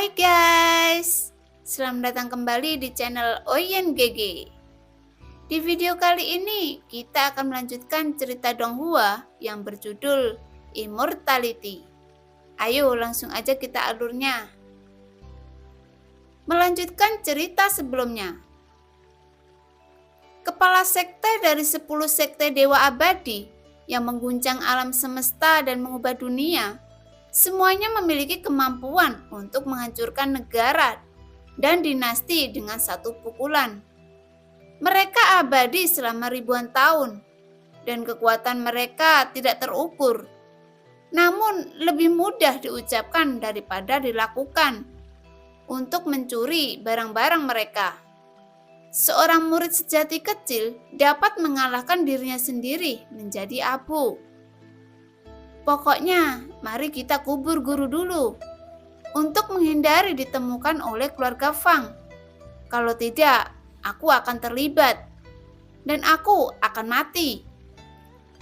Hai guys, selamat datang kembali di channel Oyen GG. Di video kali ini kita akan melanjutkan cerita Donghua yang berjudul Immortality. Ayo langsung aja kita alurnya. Melanjutkan cerita sebelumnya. Kepala sekte dari 10 sekte Dewa Abadi yang mengguncang alam semesta dan mengubah dunia, semuanya memiliki kemampuan untuk menghancurkan negara dan dinasti dengan satu pukulan. Mereka abadi selama ribuan tahun, dan kekuatan mereka tidak terukur. Namun lebih mudah diucapkan daripada dilakukan untuk mencuri barang-barang mereka. Seorang murid sejati kecil dapat mengalahkan dirinya sendiri menjadi abu. Pokoknya, mari kita kubur guru dulu untuk menghindari ditemukan oleh keluarga Fang. Kalau tidak, aku akan terlibat dan aku akan mati.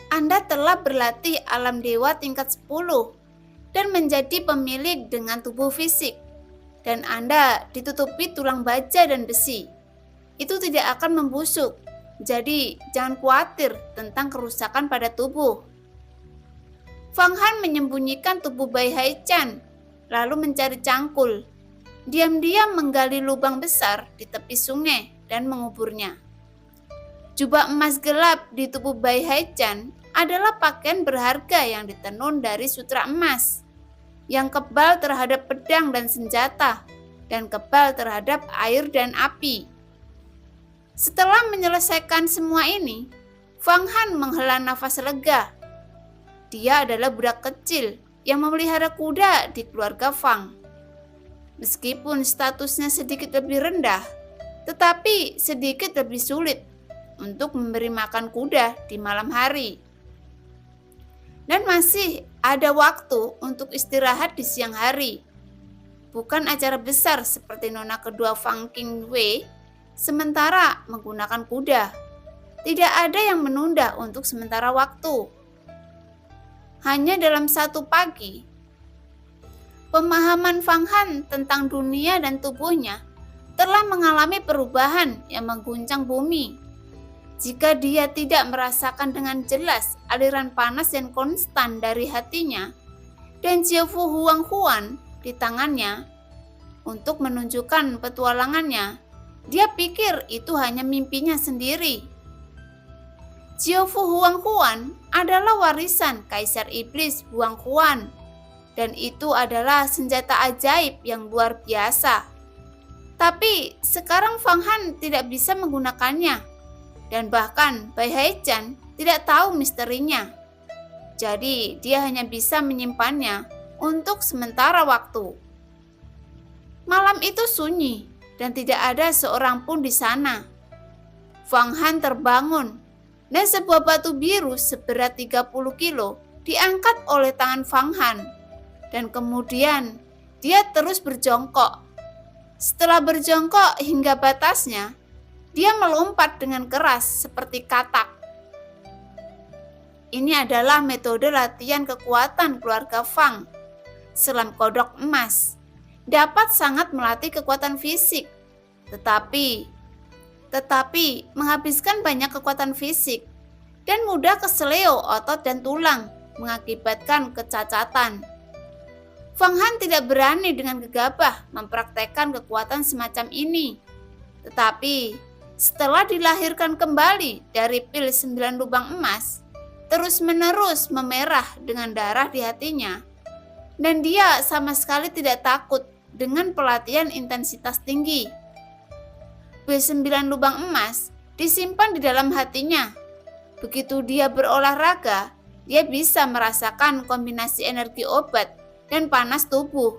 Anda telah berlatih alam dewa tingkat 10 dan menjadi pemilik dengan tubuh fisik, dan Anda ditutupi tulang baja dan besi. Itu tidak akan membusuk, jadi jangan khawatir tentang kerusakan pada tubuh. Fang Han menyembunyikan tubuh Bai Haichan, lalu mencari cangkul. Diam-diam menggali lubang besar di tepi sungai dan menguburnya. Jubah emas gelap di tubuh Bai Haichan adalah pakaian berharga yang ditenun dari sutra emas, yang kebal terhadap pedang dan senjata, dan kebal terhadap air dan api. Setelah menyelesaikan semua ini, Fang Han menghela nafas lega. Dia adalah budak kecil yang memelihara kuda di keluarga Fang. Meskipun statusnya sedikit lebih rendah, tetapi sedikit lebih sulit untuk memberi makan kuda di malam hari. Dan masih ada waktu untuk istirahat di siang hari. Bukan acara besar seperti nona kedua Fang Qingwei, sementara menggunakan kuda. Tidak ada yang menunda untuk sementara waktu. Hanya dalam satu pagi, pemahaman Fang Han tentang dunia dan tubuhnya telah mengalami perubahan yang mengguncang bumi. Jika dia tidak merasakan dengan jelas aliran panas yang konstan dari hatinya dan Jiaofu Huanghuan di tangannya untuk menunjukkan petualangannya, dia pikir itu hanya mimpinya sendiri. Jiaofu Huanghuan adalah warisan Kaisar Iblis Huanghuan, dan itu adalah senjata ajaib yang luar biasa. Tapi sekarang Fang Han tidak bisa menggunakannya, dan bahkan Bai Haichan tidak tahu misterinya. Jadi dia hanya bisa menyimpannya untuk sementara waktu. Malam itu sunyi dan tidak ada seorang pun di sana. Fang Han terbangun dan sebuah batu biru seberat 30 kilo diangkat oleh tangan Fang Han. Dan kemudian dia terus berjongkok. Setelah berjongkok hingga batasnya, dia melompat dengan keras seperti katak. Ini adalah metode latihan kekuatan keluarga Fang. Selam kodok emas dapat sangat melatih kekuatan fisik, tetapi menghabiskan banyak kekuatan fisik dan mudah keseleo otot dan tulang, mengakibatkan kecacatan. Fang Han tidak berani dengan gegabah mempraktekkan kekuatan semacam ini. Tetapi setelah dilahirkan kembali dari pil 9 lubang emas, terus-menerus memerah dengan darah di hatinya, dan dia sama sekali tidak takut dengan pelatihan intensitas tinggi. B9 lubang emas disimpan di dalam hatinya. Begitu dia berolahraga, dia bisa merasakan kombinasi energi obat dan panas tubuh.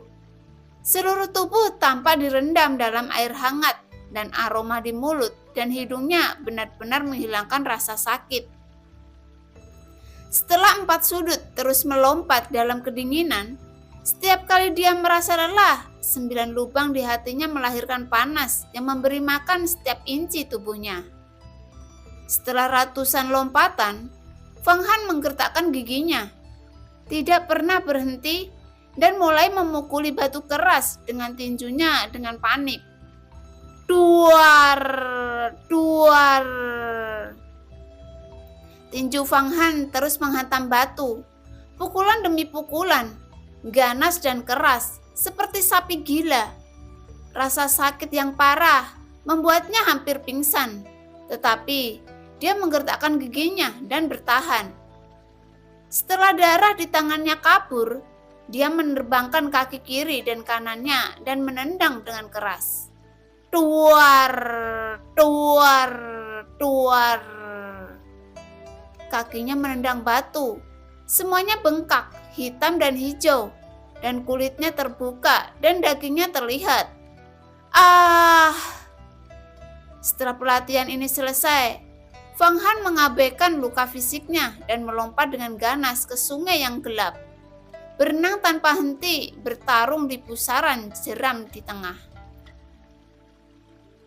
Seluruh tubuh tampak direndam dalam air hangat dan aroma di mulut dan hidungnya benar-benar menghilangkan rasa sakit. Setelah 4 sudut terus melompat dalam kedinginan, setiap kali dia merasa lelah, 9 lubang di hatinya melahirkan panas yang memberi makan setiap inci tubuhnya. Setelah ratusan lompatan, Fang Han menggertakkan giginya. Tidak pernah berhenti, dan mulai memukuli batu keras dengan tinjunya dengan panik. Duar, duar. Tinju Fang Han terus menghantam batu, pukulan demi pukulan, ganas dan keras, seperti sapi gila. Rasa sakit yang parah membuatnya hampir pingsan, tetapi dia menggertakkan giginya dan bertahan. Setelah darah di tangannya kabur, dia menerbangkan kaki kiri dan kanannya dan menendang dengan keras. Duar, duar, duar. Kakinya menendang batu. Semuanya bengkak, hitam dan hijau, dan kulitnya terbuka dan dagingnya terlihat. Setelah pelatihan ini selesai, Fang Han mengabaikan luka fisiknya dan melompat dengan ganas ke sungai yang gelap. Berenang tanpa henti, bertarung di pusaran jeram di tengah.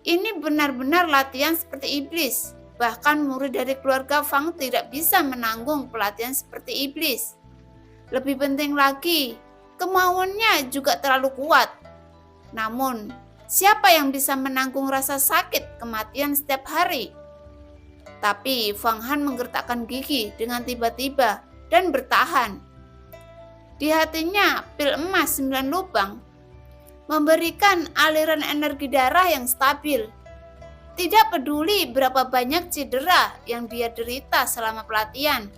Ini benar-benar latihan seperti iblis. Bahkan murid dari keluarga Fang tidak bisa menanggung pelatihan seperti iblis. Lebih penting lagi, kemauannya juga terlalu kuat. Namun, siapa yang bisa menanggung rasa sakit kematian setiap hari? Tapi Fang Han menggertakkan gigi dengan tiba-tiba dan bertahan. Di hatinya pil emas 9 lubang memberikan aliran energi darah yang stabil. Tidak peduli berapa banyak cedera yang dia derita selama pelatihan,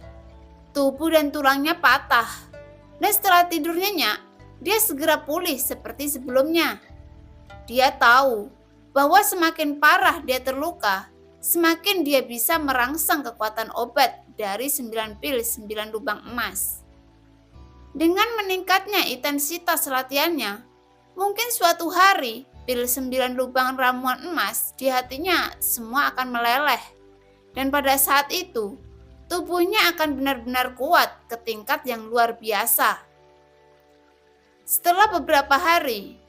tubuh dan tulangnya patah. Dan setelah tidur nyenyak, dia segera pulih seperti sebelumnya. Dia tahu bahwa semakin parah dia terluka, semakin dia bisa merangsang kekuatan obat dari 9 pil 9 lubang emas. Dengan meningkatnya intensitas latihannya, mungkin suatu hari pil 9 lubang ramuan emas di hatinya semua akan meleleh. Dan pada saat itu, tubuhnya akan benar-benar kuat ke tingkat yang luar biasa. Setelah beberapa hari,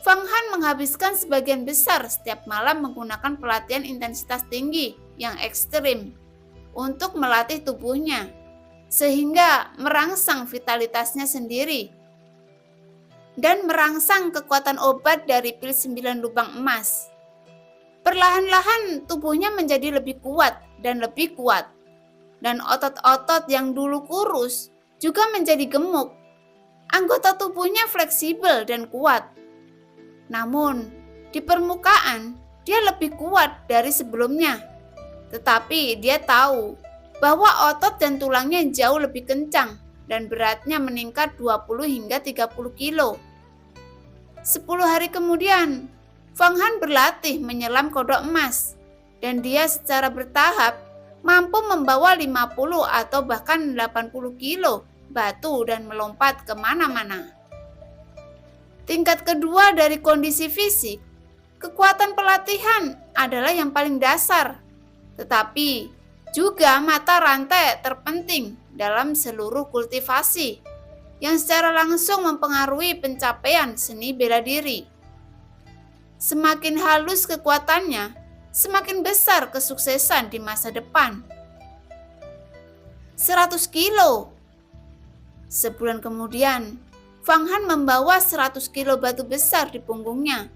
Fang Han menghabiskan sebagian besar setiap malam menggunakan pelatihan intensitas tinggi yang ekstrim untuk melatih tubuhnya, sehingga merangsang vitalitasnya sendiri dan merangsang kekuatan obat dari pil 9 lubang emas. Perlahan-lahan tubuhnya menjadi lebih kuat dan lebih kuat, dan otot-otot yang dulu kurus juga menjadi gemuk. Anggota tubuhnya fleksibel dan kuat. Namun, di permukaan dia lebih kuat dari sebelumnya. Tetapi dia tahu bahwa otot dan tulangnya jauh lebih kencang dan beratnya meningkat 20 hingga 30 kilo. 10 hari kemudian, Fang Han berlatih menyelam kodok emas, dan dia secara bertahap mampu membawa 50 atau bahkan 80 kilo batu dan melompat kemana-mana. Tingkat kedua dari kondisi fisik, kekuatan pelatihan adalah yang paling dasar, tetapi juga mata rantai terpenting dalam seluruh kultivasi yang secara langsung mempengaruhi pencapaian seni bela diri. Semakin halus kekuatannya, semakin besar kesuksesan di masa depan. 100 kilo. Sebulan kemudian, Fang Han membawa 100 kilo batu besar di punggungnya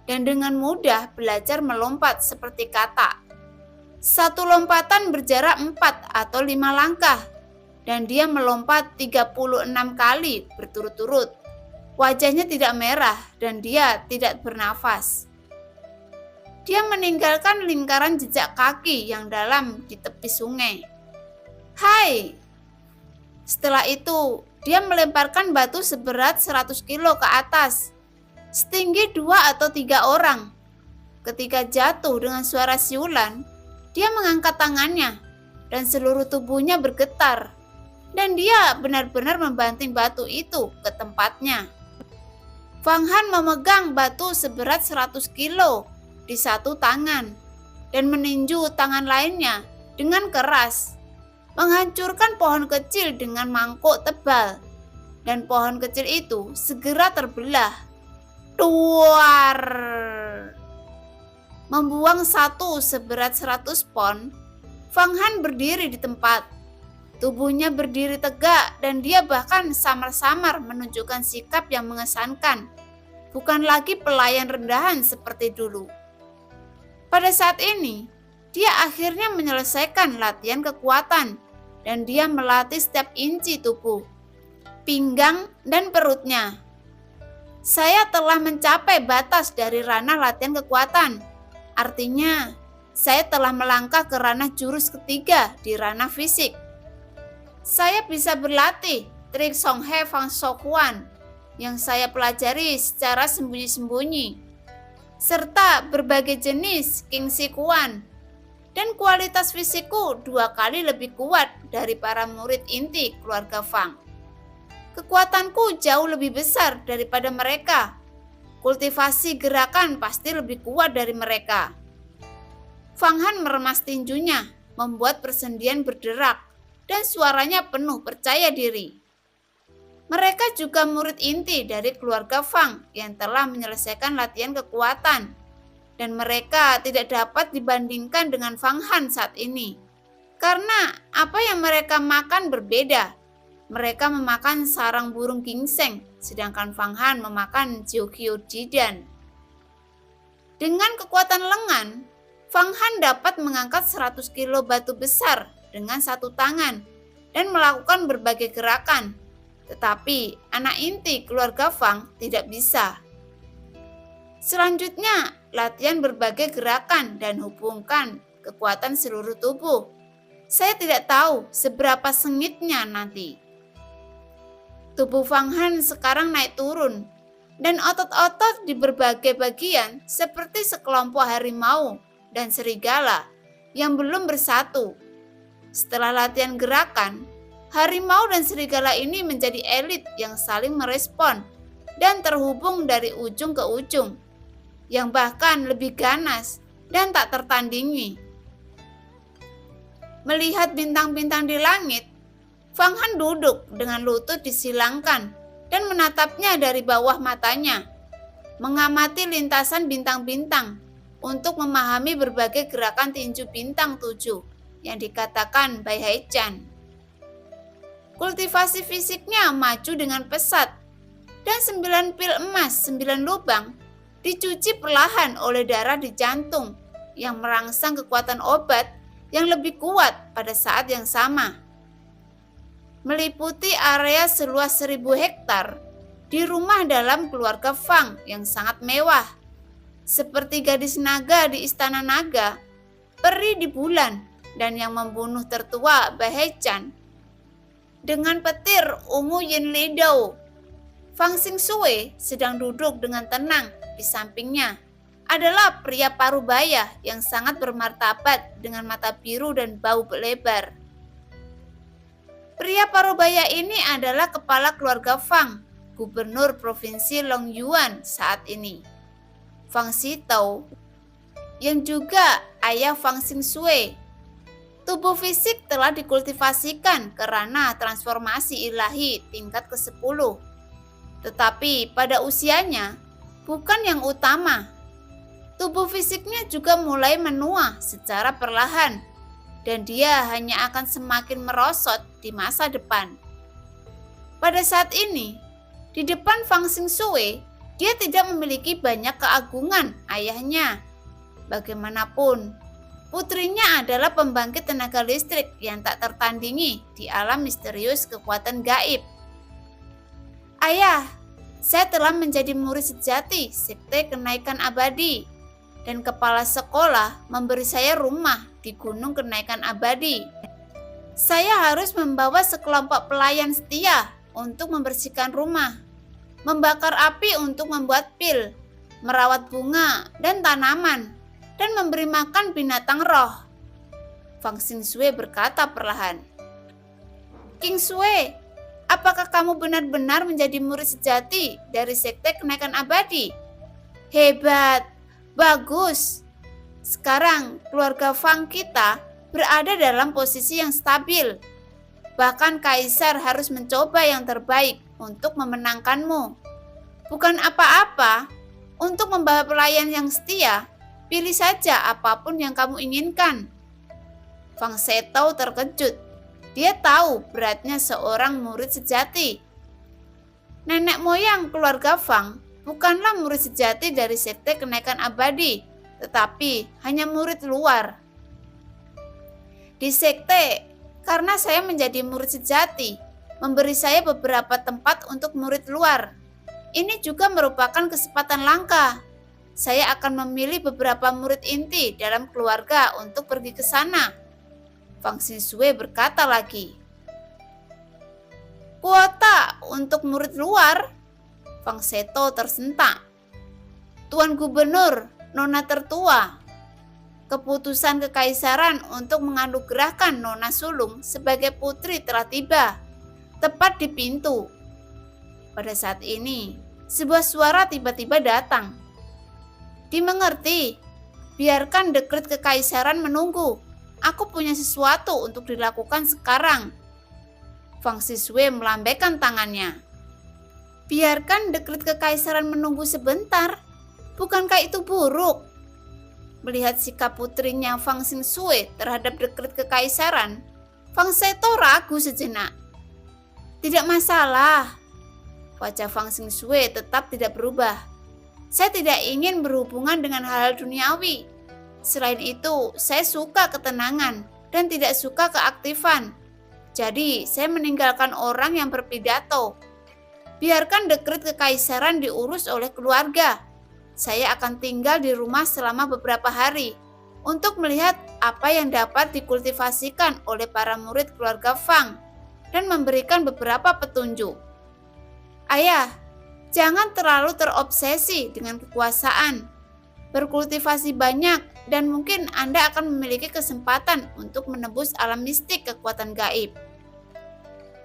dan dengan mudah belajar melompat seperti katak. Satu lompatan berjarak 4 atau 5 langkah dan dia melompat 36 kali berturut-turut. Wajahnya tidak merah dan dia tidak bernafas. Dia meninggalkan lingkaran jejak kaki yang dalam di tepi sungai. Hai! Setelah itu, dia melemparkan batu seberat 100 kilo ke atas, setinggi 2 atau 3 orang. Ketika jatuh dengan suara siulan, dia mengangkat tangannya dan seluruh tubuhnya bergetar. Dan dia benar-benar membanting batu itu ke tempatnya. Fang Han memegang batu seberat 100 kilo di satu tangan dan meninju tangan lainnya dengan keras, menghancurkan pohon kecil dengan mangkuk tebal, dan pohon kecil itu segera terbelah. Duar! Membuang satu seberat 100 pon, Fang Han berdiri di tempat. Tubuhnya berdiri tegak dan dia bahkan samar-samar menunjukkan sikap yang mengesankan. Bukan lagi pelayan rendahan seperti dulu. Pada saat ini, dia akhirnya menyelesaikan latihan kekuatan dan dia melatih setiap inci tubuh, pinggang, dan perutnya. Saya telah mencapai batas dari ranah latihan kekuatan. Artinya, saya telah melangkah ke ranah jurus ketiga di ranah fisik. Saya bisa berlatih trik Song He Fang Sokuan yang saya pelajari secara sembunyi-sembunyi, serta berbagai jenis King Si Kuan, dan kualitas fisikku 2 kali lebih kuat dari para murid inti keluarga Fang. Kekuatanku jauh lebih besar daripada mereka. Kultivasi gerakan pasti lebih kuat dari mereka. Fang Han meremas tinjunya, membuat persendian berderak, dan suaranya penuh percaya diri. Mereka juga murid inti dari keluarga Fang yang telah menyelesaikan latihan kekuatan, dan mereka tidak dapat dibandingkan dengan Fang Han saat ini. Karena apa yang mereka makan berbeda. Mereka memakan sarang burung ginseng, sedangkan Fang Han memakan Jiukyu Jidan. Dengan kekuatan lengan, Fang Han dapat mengangkat 100 kilo batu besar dengan 1 tangan dan melakukan berbagai gerakan. Tetapi anak inti keluarga Fang tidak bisa. Selanjutnya, latihan berbagai gerakan dan hubungkan kekuatan seluruh tubuh. Saya tidak tahu seberapa sengitnya nanti. Tubuh Fang Han sekarang naik turun, dan otot-otot di berbagai bagian seperti sekelompok harimau dan serigala yang belum bersatu. Setelah latihan gerakan, harimau dan serigala ini menjadi elit yang saling merespon dan terhubung dari ujung ke ujung, yang bahkan lebih ganas dan tak tertandingi. Melihat bintang-bintang di langit, Fang Han duduk dengan lutut disilangkan dan menatapnya dari bawah matanya, mengamati lintasan bintang-bintang untuk memahami berbagai gerakan tinju bintang 7 yang dikatakan Bai Hai Chan. Kultivasi fisiknya maju dengan pesat, dan 9 pil emas 9 lubang dicuci perlahan oleh darah di jantung yang merangsang kekuatan obat yang lebih kuat pada saat yang sama. Meliputi area seluas 1000 hektar di rumah dalam keluarga Fang yang sangat mewah, seperti gadis naga di istana naga, peri di bulan, dan yang membunuh tertua Bai Hai Chan. Dengan petir ungu Yin Li Dao, Fang Xingxue sedang duduk dengan tenang di sampingnya adalah pria parubaya yang sangat bermartabat dengan mata biru dan bau lebar. Pria parubaya ini adalah kepala keluarga Fang, gubernur provinsi Longyuan saat ini, Fang Xitao, yang juga ayah Fang Xingxue. Tubuh fisik telah dikultivasikan ke ranah transformasi ilahi tingkat ke-10. Tetapi pada usianya, bukan yang utama. Tubuh fisiknya juga mulai menua secara perlahan, dan dia hanya akan semakin merosot di masa depan. Pada saat ini, di depan Fang Xingxue, dia tidak memiliki banyak keagungan ayahnya. Bagaimanapun, putrinya adalah pembangkit tenaga listrik yang tak tertandingi di alam misterius kekuatan gaib. Ayah, saya telah menjadi murid sejati Sekte Kenaikan Abadi, dan kepala sekolah memberi saya rumah di Gunung Kenaikan Abadi. Saya harus membawa sekelompok pelayan setia untuk membersihkan rumah, membakar api untuk membuat pil, merawat bunga dan tanaman, dan memberi makan binatang roh. Fang Xingxue berkata perlahan. King Sui, apakah kamu benar-benar menjadi murid sejati dari Sekte Kenaikan Abadi? Hebat, bagus. Sekarang keluarga Fang kita berada dalam posisi yang stabil. Bahkan Kaisar harus mencoba yang terbaik untuk memenangkanmu. Bukan apa-apa, untuk membawa pelayan yang setia, pilih saja apapun yang kamu inginkan. Fang Setao terkejut. Dia tahu beratnya seorang murid sejati. Nenek moyang keluarga Fang bukanlah murid sejati dari sekte kenaikan abadi, tetapi hanya murid luar. Di sekte, karena saya menjadi murid sejati, memberi saya beberapa tempat untuk murid luar. Ini juga merupakan kesempatan langka. Saya akan memilih beberapa murid inti dalam keluarga untuk pergi ke sana. Fang Xishui berkata lagi. Kuota untuk murid luar? Fang Seto tersentak. Tuan Gubernur, Nona tertua. Keputusan kekaisaran untuk menganugerahkan Nona Sulung sebagai putri telah tiba, tepat di pintu. Pada saat ini, sebuah suara tiba-tiba datang. Dimengerti, biarkan dekret kekaisaran menunggu. Aku punya sesuatu untuk dilakukan sekarang. Fang Xishui melambaikan tangannya. Biarkan dekret kekaisaran menunggu sebentar. Bukankah itu buruk? Melihat sikap putrinya Fang Xishui terhadap dekret kekaisaran, Fang Seto ragu sejenak. Tidak masalah. Wajah Fang Xishui tetap tidak berubah. Saya tidak ingin berhubungan dengan hal-hal duniawi. Selain itu, saya suka ketenangan dan tidak suka keaktifan. Jadi, saya meninggalkan orang yang berpidato. Biarkan dekret kekaisaran diurus oleh keluarga. Saya akan tinggal di rumah selama beberapa hari untuk melihat apa yang dapat dikultivasikan oleh para murid keluarga Fang dan memberikan beberapa petunjuk. Ayah, jangan terlalu terobsesi dengan kekuasaan. Berkultivasi banyak dan mungkin Anda akan memiliki kesempatan untuk menembus alam mistik kekuatan gaib.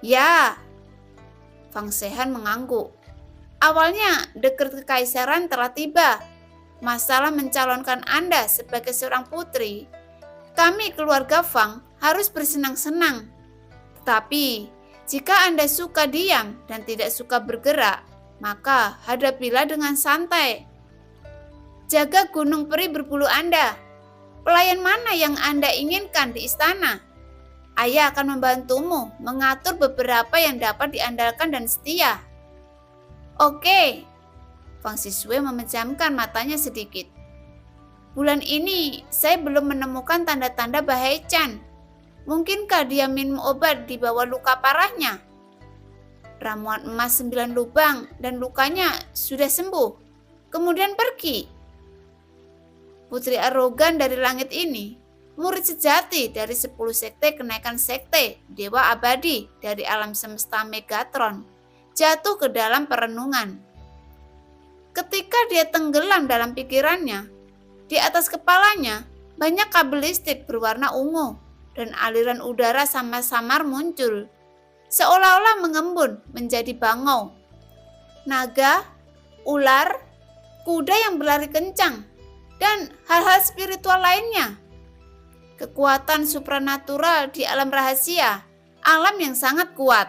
Ya, Fang Sehan mengangguk. Awalnya dekret kekaisaran telah tiba. Masalah mencalonkan Anda sebagai seorang putri, kami keluarga Fang harus bersenang-senang. Tetapi, jika Anda suka diam dan tidak suka bergerak, maka hadapilah dengan santai. Jaga gunung peri berbulu Anda. Pelayan mana yang Anda inginkan di istana? Ayah akan membantumu mengatur beberapa yang dapat diandalkan dan setia. Oke. Fang Xishui memejamkan matanya sedikit. Bulan ini saya belum menemukan tanda-tanda Bahai Chan. Mungkinkah dia minum obat di bawah luka parahnya? Ramuan emas 9 lubang dan lukanya sudah sembuh. Kemudian pergi. Putri arogan dari langit ini, murid sejati dari 10 sekte kenaikan sekte, dewa abadi dari alam semesta Megatron, jatuh ke dalam perenungan. Ketika dia tenggelam dalam pikirannya, di atas kepalanya banyak kabel listrik berwarna ungu dan aliran udara samar-samar muncul, seolah-olah mengembun menjadi bangau. Naga, ular, kuda yang berlari kencang, dan hal-hal spiritual lainnya. Kekuatan supranatural di alam rahasia, alam yang sangat kuat.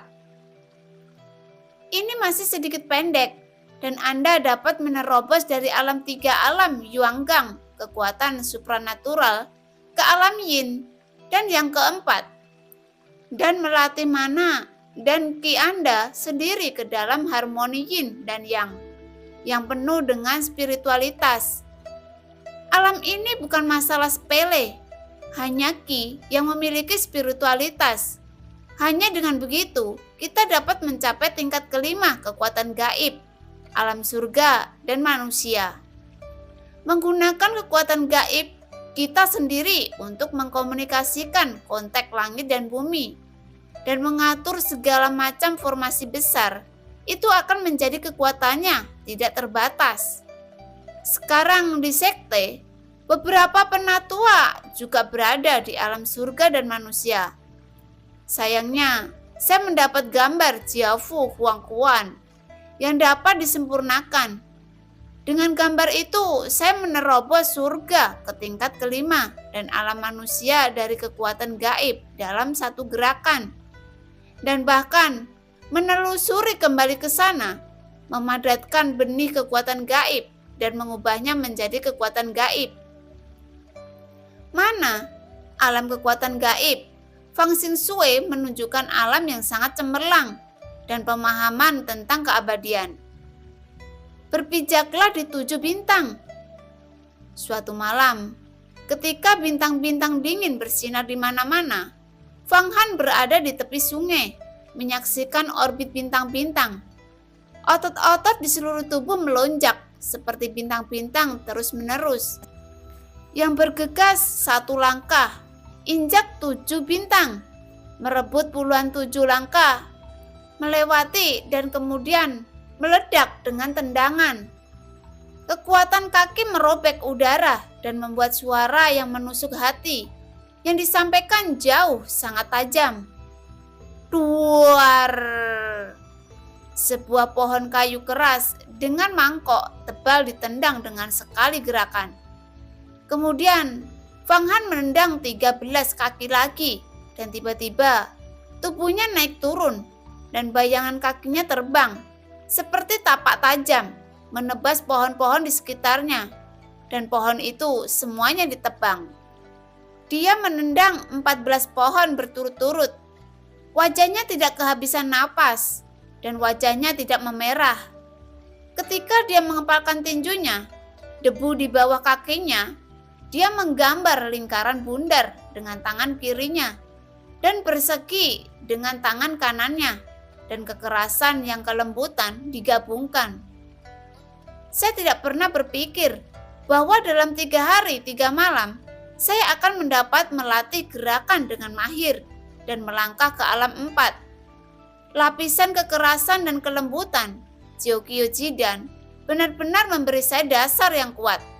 Ini masih sedikit pendek, dan Anda dapat menerobos dari alam 3 alam Yuanggang, kekuatan supranatural, ke alam Yin, dan yang keempat, dan melatih mana dan ki Anda sendiri ke dalam harmoni Yin dan yang penuh dengan spiritualitas. Alam ini bukan masalah sepele, hanya ki yang memiliki spiritualitas. Hanya dengan begitu, kita dapat mencapai tingkat kelima kekuatan gaib, alam surga dan manusia. Menggunakan kekuatan gaib kita sendiri untuk mengkomunikasikan kontak langit dan bumi, dan mengatur segala macam formasi besar, itu akan menjadi kekuatannya tidak terbatas. Sekarang di sekte, beberapa penatua juga berada di alam surga dan manusia. Sayangnya, saya mendapat gambar Jiafu Huangquan yang dapat disempurnakan. Dengan gambar itu, saya menerobos surga ke tingkat kelima dan alam manusia dari kekuatan gaib dalam satu gerakan. Dan bahkan menelusuri kembali ke sana, memadatkan benih kekuatan gaib dan mengubahnya menjadi kekuatan gaib. Mana alam kekuatan gaib? Fang Xingxue menunjukkan alam yang sangat cemerlang dan pemahaman tentang keabadian. Berpijaklah di 7 bintang. Suatu malam, ketika bintang-bintang dingin bersinar di mana-mana, Fang Han berada di tepi sungai, menyaksikan orbit bintang-bintang. Otot-otot di seluruh tubuh melonjak seperti bintang-bintang terus-menerus. Yang bergegas 1 langkah, injak 7 bintang, merebut puluhan 7 langkah, melewati dan kemudian meledak dengan tendangan. Kekuatan kaki merobek udara dan membuat suara yang menusuk hati, yang disampaikan jauh sangat tajam. Duar! Sebuah pohon kayu keras dengan mangkok tebal ditendang dengan sekali gerakan. Kemudian Fang Han menendang 13 kaki lagi dan tiba-tiba tubuhnya naik turun dan bayangan kakinya terbang seperti tapak tajam menebas pohon-pohon di sekitarnya dan pohon itu semuanya ditebang. Dia menendang 14 pohon berturut-turut. Wajahnya tidak kehabisan napas dan wajahnya tidak memerah. Ketika dia mengepalkan tinjunya, debu di bawah kakinya, dia menggambar lingkaran bundar dengan tangan kirinya dan persegi dengan tangan kanannya, dan kekerasan yang kelembutan digabungkan. Saya tidak pernah berpikir bahwa dalam 3 hari 3 malam saya akan mendapat melatih gerakan dengan mahir dan melangkah ke alam 4. Lapisan kekerasan dan kelembutan Jiokyo Jidan benar-benar memberi saya dasar yang kuat.